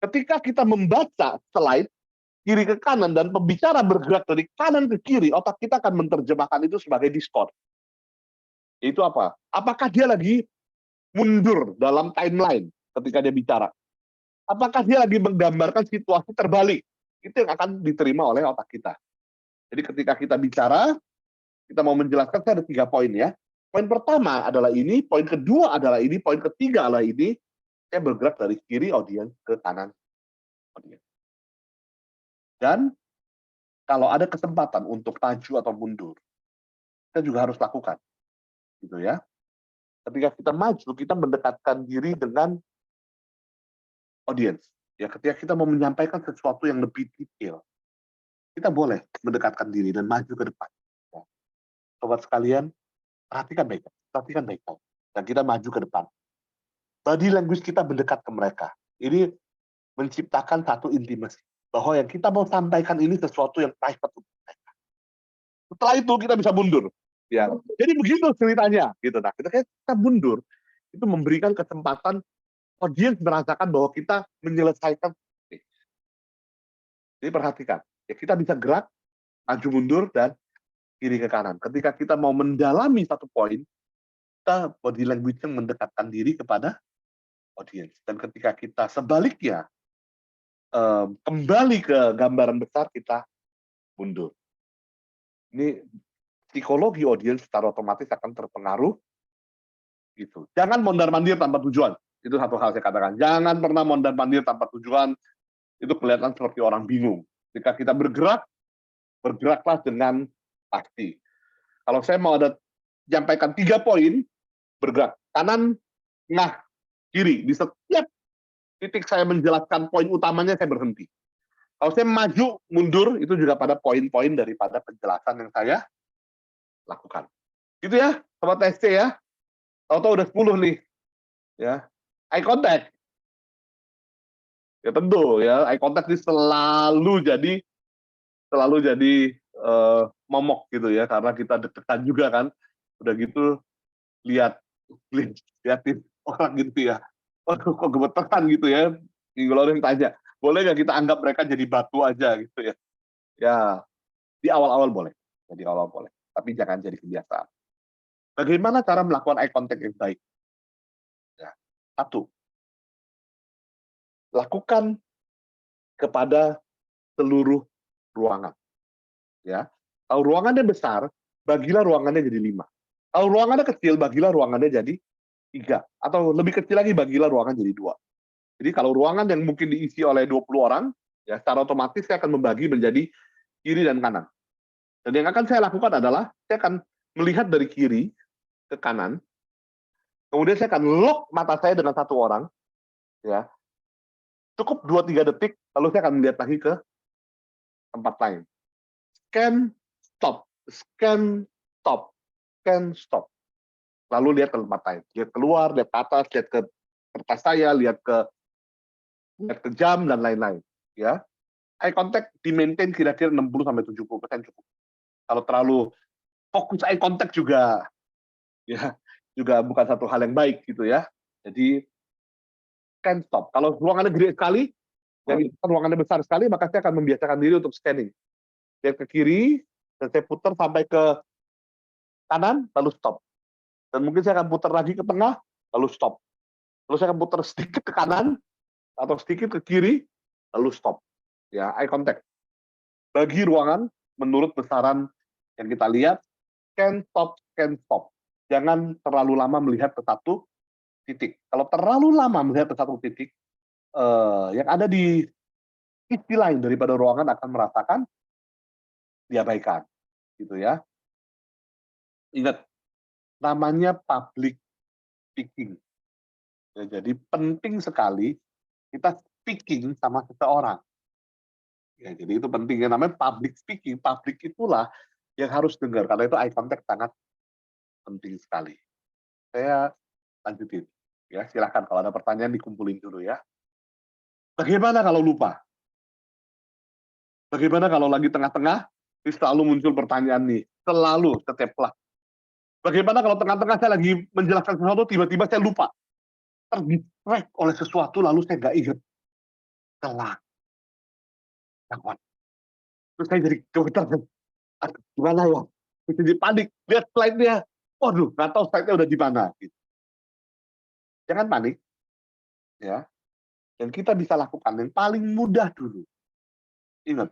Ketika kita membaca slide kiri ke kanan dan pembicara bergerak dari kanan ke kiri, otak kita akan menerjemahkan itu sebagai diskon. Itu apa? Apakah dia lagi mundur dalam timeline ketika dia bicara? Apakah dia lagi menggambarkan situasi terbalik? Itu yang akan diterima oleh otak kita. Jadi ketika kita bicara, kita mau menjelaskan, saya ada 3 poin ya. Poin pertama adalah ini, poin kedua adalah ini, poin ketiga adalah ini. Saya bergerak dari kiri audiens ke kanan audiens. Dan kalau ada kesempatan untuk maju atau mundur, kita juga harus lakukan, gitu ya. Ketika kita maju, kita mendekatkan diri dengan audiens. Ya, ketika kita mau menyampaikan sesuatu yang lebih detail, kita boleh mendekatkan diri dan maju ke depan. Ya. Sobat sekalian, perhatikan baik-baik, perhatikan baik-baik. Dan kita maju ke depan. Body language kita mendekat ke mereka. Ini menciptakan satu intimasi. Bahwa yang kita mau sampaikan ini sesuatu yang private untuk mereka. Setelah itu kita bisa mundur. Ya. Jadi begitu ceritanya. Gitu. Nah, kita mundur, itu memberikan kesempatan audiens merasakan bahwa kita menyelesaikan. Jadi perhatikan. Ya, kita bisa gerak, maju mundur, dan kiri ke kanan. Ketika kita mau mendalami satu poin, kita body language yang mendekatkan diri kepada audiens. Dan ketika kita sebaliknya kembali ke gambaran besar, kita mundur. Ini psikologi audiens secara otomatis akan terpengaruh. Gitu. Jangan mondar-mandir tanpa tujuan. Itu satu hal saya katakan. Jangan pernah mondar-mandir tanpa tujuan. Itu kelihatan seperti orang bingung. Ketika kita bergerak, bergeraklah dengan pasti. Kalau saya mau menyampaikan 3 poin, bergerak kanan, tengah, kiri. Di setiap titik saya menjelaskan poin utamanya, saya berhenti. Kalau saya maju, mundur, itu juga pada poin-poin daripada penjelasan yang saya lakukan. Gitu ya, Sobat SC ya. Tahu-tahu udah 10 nih. Ya. Eye contact. Ya tentu ya, eye contact ini selalu jadi momok gitu ya, karena kita deg-degan juga kan. Udah gitu liatin orang gitu ya. Waduh, kok gemeteran gitu ya. Minggu lalu yang tanya, boleh nggak kita anggap mereka jadi batu aja gitu ya. Ya, di awal-awal boleh. Jadi awal boleh. Tapi jangan jadi kebiasaan. Bagaimana cara melakukan eye contact yang baik? Ya. 1, lakukan kepada seluruh ruangan. Ya. Kalau ruangannya besar, bagilah ruangannya jadi 5. Kalau ruangannya kecil, bagilah ruangannya jadi 3. Atau lebih kecil lagi, bagilah ruangan jadi 2. Jadi kalau ruangan yang mungkin diisi oleh 20 orang, ya secara otomatis saya akan membagi menjadi kiri dan kanan. Dan yang akan saya lakukan adalah, saya akan melihat dari kiri ke kanan, kemudian saya akan lock mata saya dengan satu orang, ya cukup 2-3 detik, lalu saya akan melihat lagi ke tempat lain. Scan, stop, scan, stop, scan, stop. Lalu lihat ke tempat lain, lihat keluar, lihat ke atas, lihat ke kertas saya, lihat ke jam dan lain-lain. Ya, eye contact di-maintain kira-kira 60-70% cukup. Kalau terlalu fokus eye contact juga, ya juga bukan satu hal yang baik gitu ya. Jadi scan stop. Kalau ruangannya gede sekali, dan ruangannya besar sekali, maka saya akan membiasakan diri untuk scanning. Lihat ke kiri, dan saya putar sampai ke kanan, lalu stop. Dan mungkin saya akan putar lagi ke tengah, lalu stop. Lalu saya akan putar sedikit ke kanan, atau sedikit ke kiri, lalu stop. Ya, eye contact. Bagi ruangan, menurut besaran yang kita lihat, scan stop, scan stop. Jangan terlalu lama melihat ke satu titik. Kalau terlalu lama melihat ke satu titik, yang ada di sisi lain daripada ruangan akan merasakan diabaikan, gitu ya. Ingat, namanya public speaking. Ya, jadi penting sekali kita speaking sama seseorang. Ya, jadi itu penting. Yang namanya public speaking, public itulah yang harus dengar. Karena itu eye contact sangat penting sekali. Saya lanjutin. Ya, silahkan kalau ada pertanyaan dikumpulin dulu ya. Bagaimana kalau lupa? Bagaimana kalau lagi tengah-tengah, ini selalu muncul pertanyaan nih. Selalu, setiap kelas. Bagaimana kalau tengah-tengah saya lagi menjelaskan sesuatu, tiba-tiba saya lupa. Terdistract oleh sesuatu, lalu saya nggak ingat. Telah, kawan. Terus saya jadi gemetar. Aduh, gimana ya? Jadi panik. Lihat slide-nya. Waduh, nggak tahu slide-nya udah di mana. Gitu. Jangan panik. Ya. Dan kita bisa lakukan yang paling mudah dulu. Ingat,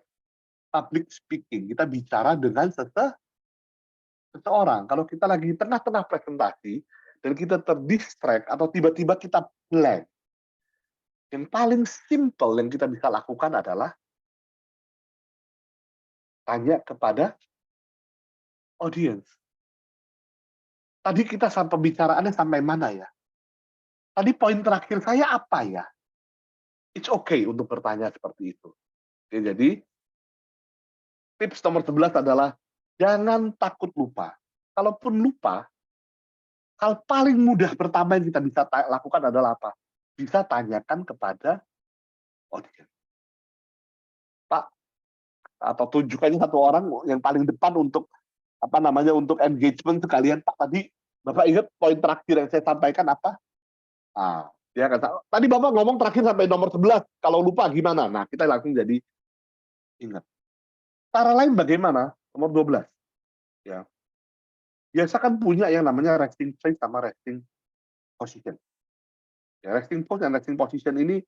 public speaking. Kita bicara dengan seseorang. Kalau kita lagi tengah-tengah presentasi, dan kita terdistract, atau tiba-tiba kita blank, yang paling simple yang kita bisa lakukan adalah tanya kepada audience. Tadi kita sampai pembicaraannya sampai mana ya? Tadi poin terakhir saya apa ya? It's okay untuk bertanya seperti itu. Ya, jadi tips nomor 11 adalah jangan takut lupa. Kalaupun lupa, hal paling mudah pertama yang kita bisa lakukan adalah apa? Bisa tanyakan kepada audiens. Pak, atau tunjukkannya satu orang yang paling depan untuk untuk engagement sekalian. Pak, tadi Bapak ingat poin terakhir yang saya sampaikan apa? Ah, dia kata, tadi Bapak ngomong terakhir sampai nomor 11, kalau lupa gimana? Nah, kita langsung jadi ingat. Cara lain bagaimana? Nomor 12. Ya. Biasakan punya yang namanya resting place sama resting position. Ya, resting pose dan resting position ini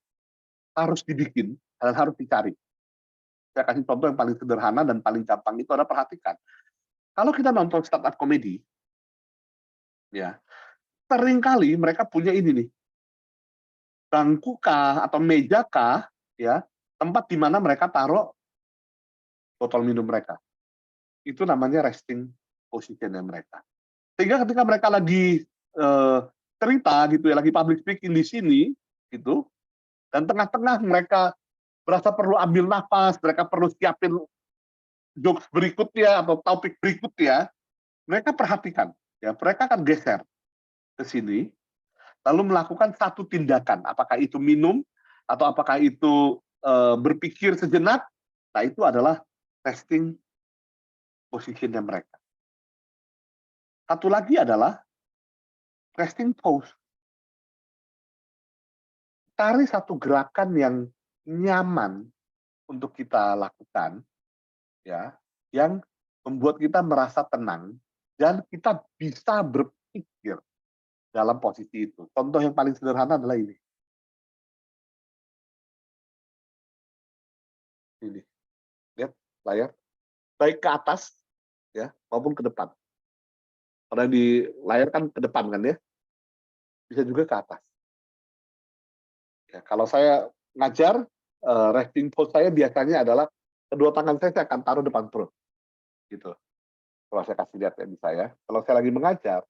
harus dibikin dan harus dicari. Saya kasih contoh yang paling sederhana dan paling gampang itu adalah perhatikan. Kalau kita nonton stand-up comedy, ya, seringkali mereka punya ini nih, bangku kah atau meja kah, ya, tempat di mana mereka taruh botol minum mereka. Itu namanya resting position mereka. Sehingga ketika mereka lagi cerita gitu ya, lagi public speaking di sini gitu, dan tengah-tengah mereka berasa perlu ambil nafas, mereka perlu siapin jokes berikutnya atau topik berikutnya, mereka perhatikan, ya, mereka akan geser ke sini, lalu melakukan satu tindakan, apakah itu minum atau apakah itu berpikir sejenak. Nah, itu adalah resting position mereka. Satu lagi adalah resting pose. Cari satu gerakan yang nyaman untuk kita lakukan, ya, yang membuat kita merasa tenang dan kita bisa berpikir dalam posisi itu. Contoh yang paling sederhana adalah ini. Ini, lihat layar, baik ke atas, ya, maupun ke depan. Karena di layar kan ke depan kan ya, bisa juga ke atas. Ya, kalau saya ngajar, resting pose saya biasanya adalah kedua tangan saya akan taruh depan perut, gitu. Kalau saya kasih lihat ya di saya, kalau saya lagi mengajar,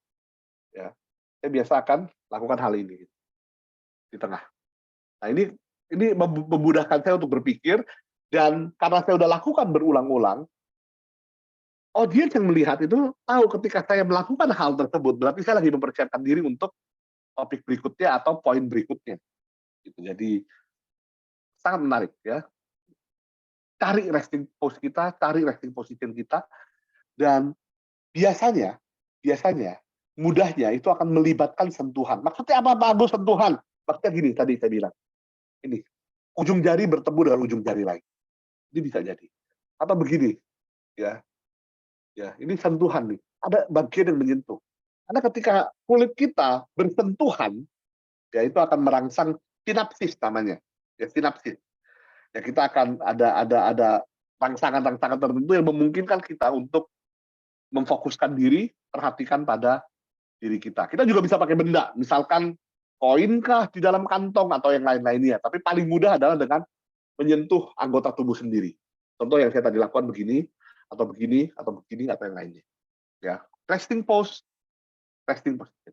ya, saya biasa akan lakukan hal ini gitu, di tengah. Nah, ini memudahkan saya untuk berpikir, dan karena saya sudah lakukan berulang-ulang, audiens yang melihat itu tahu ketika saya melakukan hal tersebut, berarti saya lagi mempersiapkan diri untuk topik berikutnya atau poin berikutnya. Gitu. Jadi sangat menarik ya. Cari resting pose kita, cari resting position kita, dan biasanya, mudahnya itu akan melibatkan sentuhan. Maksudnya apa Pak Agus sentuhan? Maksudnya gini tadi saya bilang, ini ujung jari bertemu dengan ujung jari lain. Ini bisa jadi. Atau begini, ya, ini sentuhan nih. Ada bagian yang menyentuh. Karena ketika kulit kita bersentuhan, ya itu akan merangsang sinapsis namanya, ya sinapsis. Ya kita akan ada rangsangan-rangsangan tertentu yang memungkinkan kita untuk memfokuskan diri, perhatikan pada diri kita. Kita juga bisa pakai benda, misalkan koin kah di dalam kantong atau yang lain-lainnya. Tapi paling mudah adalah dengan menyentuh anggota tubuh sendiri. Contoh yang saya tadi lakukan begini, atau begini, atau begini, atau yang lainnya. Ya, resting pose, resting position.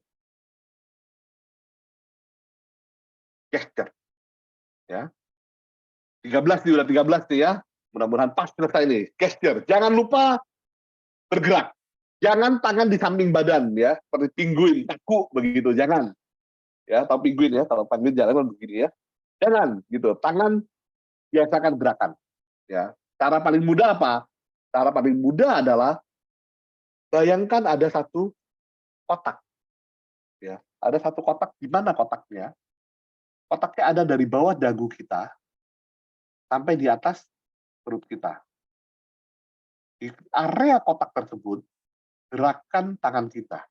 gesture. Ya. 13 nih, udah 13 nih ya. Mudah-mudahan pas selesai nih. Gesture. Jangan lupa bergerak. Jangan tangan di samping badan ya, seperti pinguin, kaku begitu. Jangan. Ya, tahu pinguin ya, kalau pinguin jalan begini ya. Jangan gitu. Tangan biasakan gerakan. Ya. Cara paling mudah apa? Cara paling mudah adalah bayangkan ada satu kotak. Ya. Ada satu kotak. Di mana kotaknya? Kotaknya ada dari bawah dagu kita sampai di atas perut kita. Di area kotak tersebut, gerakan tangan kita.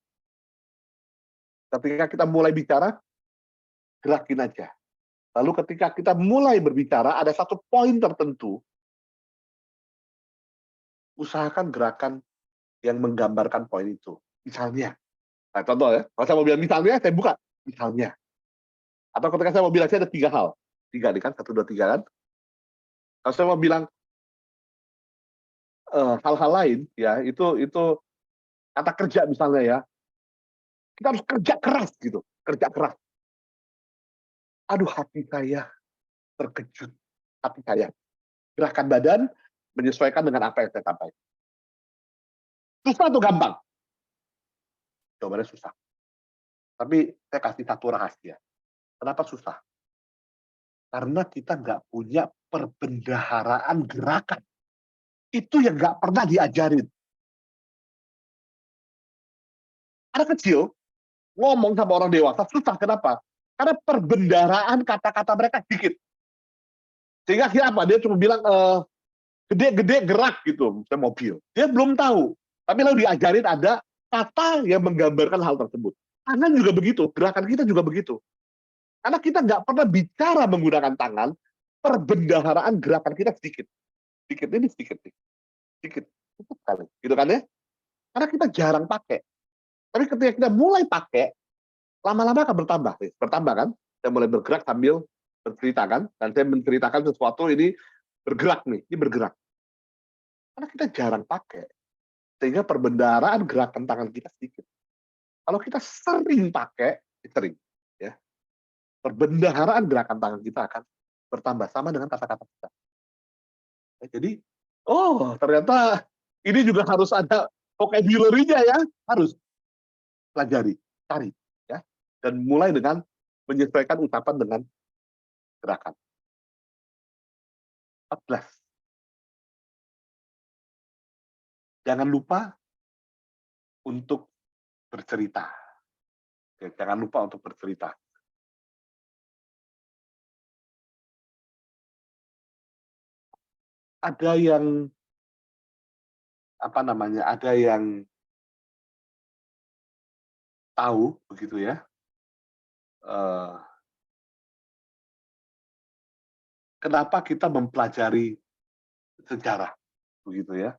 Ketika kita mulai bicara, gerakin aja. Lalu ketika kita mulai berbicara, ada satu poin tertentu, usahakan gerakan yang menggambarkan poin itu. Misalnya, nah contoh ya, kalau saya mau bilang misalnya, saya buka. Misalnya. Atau ketika saya mau bilang, saya ada 3 hal. 3 nih kan, 1, 2, 3 kan. Kalau saya mau bilang hal-hal lain, ya itu kata kerja misalnya ya, kita harus kerja keras gitu, kerja keras. Aduh, hati saya terkejut, hati saya. Gerakan badan menyesuaikan dengan apa yang saya sampaikan. Susah atau gampang? Jawabannya susah. Tapi saya kasih satu rahasia. Kenapa susah? Karena kita nggak punya perbendaharaan gerakan. Itu yang nggak pernah diajarin. Anak kecil ngomong sama orang dewasa susah. Kenapa? Karena perbendaharaan kata-kata mereka sedikit. Sehingga akhirnya apa? Dia cuma bilang gede-gede gerak gitu, misalnya mobil. Dia belum tahu. Tapi lalu diajarin ada kata yang menggambarkan hal tersebut. Tangan juga begitu, gerakan kita juga begitu. Karena kita nggak pernah bicara menggunakan tangan, perbendaharaan gerakan kita sedikit. Sedikit ini sedikit nih. Sedikit. Cukup kali. Gitu kan ya? Karena kita jarang pakai. Tapi ketika kita mulai pakai, lama-lama akan bertambah. Bertambah kan? Saya mulai bergerak sambil bercerita kan? Dan saya menceritakan sesuatu ini bergerak nih. Ini bergerak. Karena kita jarang pakai. Sehingga perbendaharaan gerakan tangan kita sedikit. Kalau kita sering pakai, sering. Ya, perbendaharaan gerakan tangan kita akan bertambah sama dengan kata-kata kita. Jadi, oh ternyata ini juga harus ada vocabulary-nya ya, harus pelajari, cari, ya, dan mulai dengan menyesuaikan ucapan dengan gerakan. 14. Jangan lupa untuk bercerita. Ya, jangan lupa untuk bercerita. Ada yang apa namanya? Ada yang tahu begitu ya. Kenapa kita mempelajari sejarah begitu ya?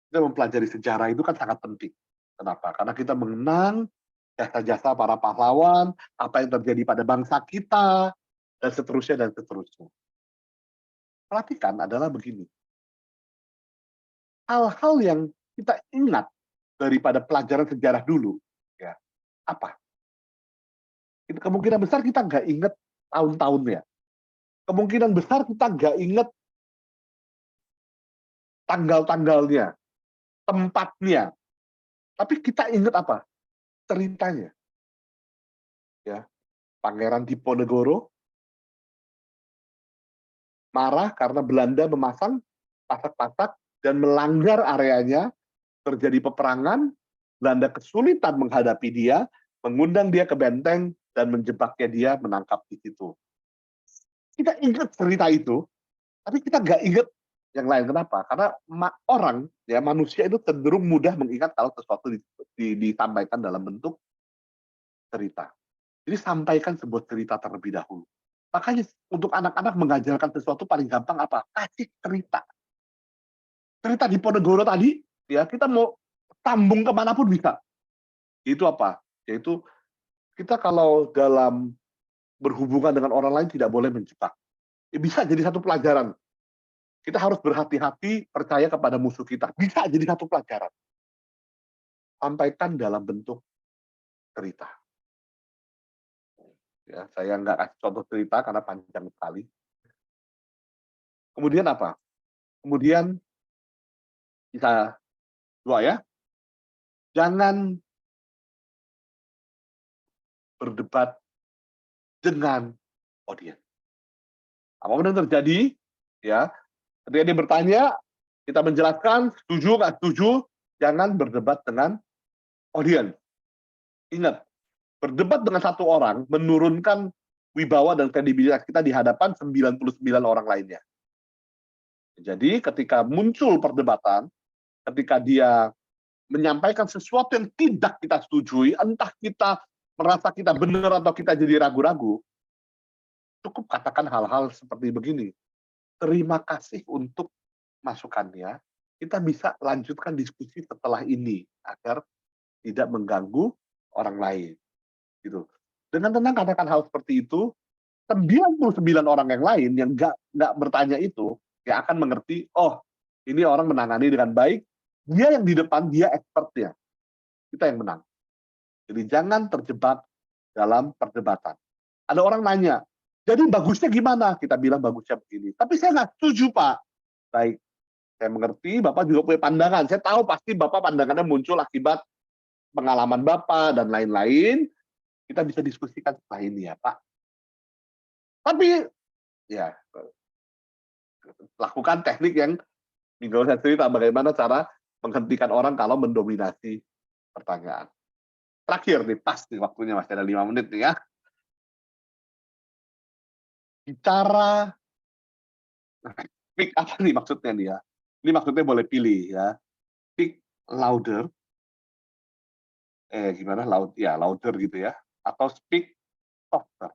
Kita mempelajari sejarah itu kan sangat penting. Kenapa? Karena kita mengenang jasa-jasa para pahlawan, apa yang terjadi pada bangsa kita, dan seterusnya dan seterusnya. Perhatikan adalah begini. Hal-hal yang kita ingat daripada pelajaran sejarah dulu, ya apa? Kemungkinan besar kita nggak ingat tahun-tahunnya. Kemungkinan besar kita nggak ingat tanggal-tanggalnya, tempatnya. Tapi kita ingat apa? Ceritanya. Ya, Pangeran Diponegoro marah karena Belanda memasang pasak-pasak dan melanggar areanya, terjadi peperangan, Belanda kesulitan menghadapi dia, mengundang dia ke benteng dan menjebaknya dia, menangkap di situ. Kita ingat cerita itu, tapi kita nggak ingat yang lain. Kenapa? Karena orang, ya manusia itu cenderung mudah mengingat kalau sesuatu disampaikan dalam bentuk cerita. Jadi sampaikan sebuah cerita terlebih dahulu. Makanya untuk anak-anak mengajarkan sesuatu paling gampang apa? Kasih cerita. Cerita di Ponegoro tadi, ya kita mau sambung kemanapun bisa. Itu apa? Yaitu kita kalau dalam berhubungan dengan orang lain tidak boleh menjebak. Ya, bisa jadi satu pelajaran. Kita harus berhati-hati percaya kepada musuh kita. Bisa jadi satu pelajaran. Sampaikan dalam bentuk cerita. Ya, saya nggak kasih contoh cerita karena panjang sekali. Kemudian apa? Kemudian bisa dua ya, jangan berdebat dengan audiens. Apapun yang terjadi, ya, ketika dia bertanya, kita menjelaskan, setuju nggak setuju, jangan berdebat dengan audiens. Ingat, berdebat dengan satu orang menurunkan wibawa dan kredibilitas kita di hadapan 99 orang lainnya. Jadi ketika muncul perdebatan, ketika dia menyampaikan sesuatu yang tidak kita setujui, entah kita merasa kita benar atau kita jadi ragu-ragu, cukup katakan hal-hal seperti begini. Terima kasih untuk masukannya, kita bisa lanjutkan diskusi setelah ini agar tidak mengganggu orang lain. Gitu. Dengan tenang katakan hal seperti itu, 99 orang yang lain yang nggak bertanya itu, ya akan mengerti, oh ini orang menangani dengan baik, dia yang di depan, dia expertnya, kita yang menang. Jadi jangan terjebak dalam perdebatan. Ada orang nanya, jadi bagusnya gimana? Kita bilang bagusnya begini. Tapi saya nggak setuju, Pak. Baik, saya mengerti, Bapak juga punya pandangan. Saya tahu pasti Bapak pandangannya muncul akibat pengalaman Bapak dan lain-lain. Kita bisa diskusikan setelah ini ya, Pak. Tapi, ya, lakukan teknik yang minggu saya cerita bagaimana cara menghentikan orang kalau mendominasi pertanyaan. Terakhir nih, pas nih waktunya masih ada 5 menit nih ya. Bicara, speak apa nih maksudnya nih ya? Ini maksudnya boleh pilih ya. Speak louder, gimana ya louder gitu ya, atau speak softer.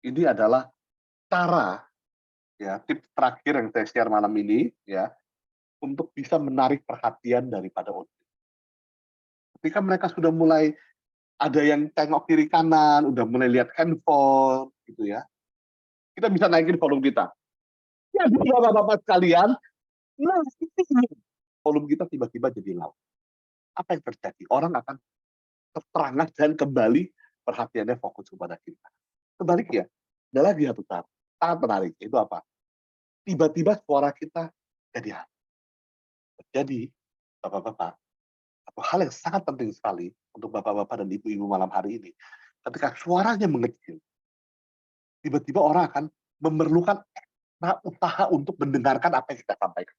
Ini adalah cara ya, tips terakhir yang saya share malam ini ya, untuk bisa menarik perhatian daripada audiens. Ketika mereka sudah mulai ada yang tengok kiri kanan, udah mulai lihat handphone gitu ya, kita bisa naikin volume kita. Ya, bapak-bapak sekalian, nah ini volume kita tiba-tiba jadi loud. Apa yang terjadi? Orang akan terperangah dan kembali perhatiannya fokus kepada kita. Sebaliknya, ada lagi satu cara sangat menarik, itu apa? Tiba-tiba suara kita jadi halus. Jadi, bapak-bapak, satu hal yang sangat penting sekali untuk bapak-bapak dan ibu-ibu malam hari ini, ketika suaranya mengecil, tiba-tiba orang akan memerlukan ekstra usaha untuk mendengarkan apa yang kita sampaikan.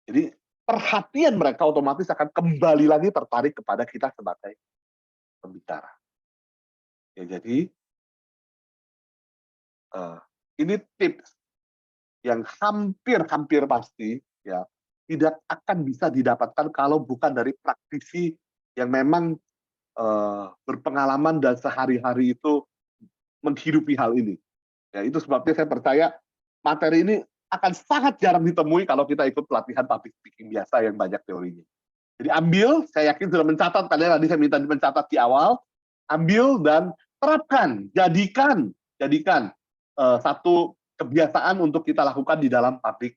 Jadi, perhatian mereka otomatis akan kembali lagi tertarik kepada kita sebagai pembicara. Ya, jadi, ini tips yang hampir pasti ya tidak akan bisa didapatkan kalau bukan dari praktisi yang memang berpengalaman dan sehari-hari itu menghidupi hal ini. Ya, itu sebabnya saya percaya materi ini akan sangat jarang ditemui kalau kita ikut pelatihan public speaking biasa yang banyak teorinya. Jadi ambil, saya yakin sudah mencatat, kalian tadi saya minta mencatat di awal, ambil dan terapkan, jadikan satu kebiasaan untuk kita lakukan di dalam public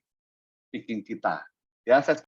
speaking kita. Ya, saya